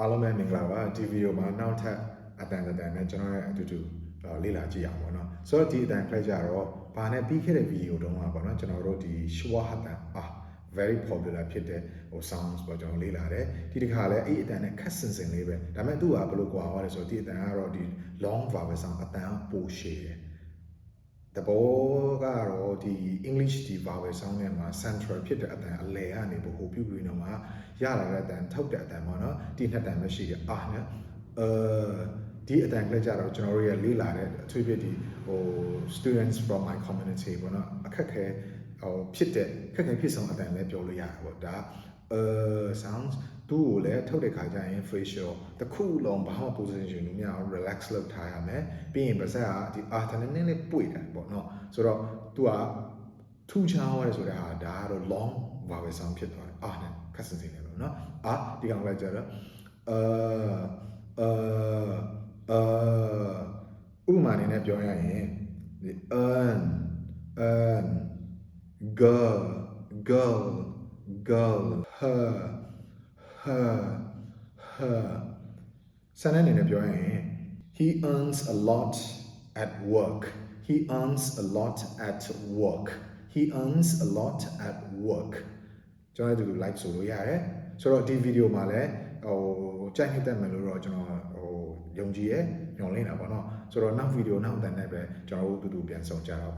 အားလုံးပဲမင်္ဂလာပါဒီဗီဒီယိုမှာနောက်ထပ်အတန်နဲ့ကျွန်တော်ရဲ့အတူတူလေ့လာကြည့်အောင်ပေါ့နော်ဆိုတော့ဒီအတန်ဖလိုက်ကြတော့ဘာနဲ့ပြီးခဲ့တဲ့ဗီဒီယိုတုန်းကပေါ့နော်ကျွန်တော်တို့ဒီ shwa hatan very popular ဖြစ်တဲ့sounds ပေါ့ကျွန်တော်လေ့လာတယ်ဒီတစ်ခါလဲအဲ့အတန်နဲ့ခက်စင်လေးပဲဒါပေမဲ့သူကဘယ်လိုကွာသွားလဲဆိုတော့ဒီအတန်ကတော့ဒီ long vowel sound အတန်ပိုရှည်တယ်တဘောကတော့ဒီ English ဒီ vowel sound နဲ့မှာ central ဖြစ်တဲ့အတန်အလယ်ကနေပို့ပြုပြီးတော့မှရလာတဲ့အတန်ထုတ်တဲ့အတန်ပေါ့နော်ဒီနှစ်တန်ပဲရှိတယ်နဲ့ဒီအတန်ကလေးကြတော့ကျွန်တော်တို့ရလေ့လာတဲ့အထူးဖြစ်ဒီstudents from my community ပေါ့နော်အခက်ခဲဖြစ်တဲ့ခက်ခဲဖြစ်ဆုံးအတန်လည်းပြောလို့ရတယ်ပေါ့ဒါsounds သူ့ကိုလည်းထုတ်တဲ့ခါကျရင် facial တစ်ခုလုံးဘာမှ position လို့မရအောင် relax လုပ်ထားရမယ်ပြီးရင်ပါးစပ်ကဒီ နည်းနည်းပွေတယ်ပေါ့နော်ဆိုတော့သူကထူးခြားသွားတယ်ဆိုတာဟာဒါကတော့ long vowel sound ဖြစ်သွားတယ်နဲ့ခက်စင်စင်တယ်လို့နော်ဒီကောင်လည်းကြတော့ဥပမာအနေနဲ့ပြောရရင်ဒီ girl her ဆန်တဲ့အနေနဲ့ပြောရရင် he earns a lot at work he earns a lot at work he earns a lot at work ကျွန်တော်တို့ like ဆိုလို့ရတယ်ဆိုတော့ဒီဗီဒီယိုမှာလည်းကြိုက်နှစ်သက်မယ်လို့တော့ကျွန်တော်ယုံကြည်ရဲ့ညွှန်လင်းတာပေါ့နော်ဆိုတော့နောက်ဗီဒီယိုနောက်တန်နဲ့ပဲကျွန်တော်တို့တူတူပြန်ဆောင်ကြတော့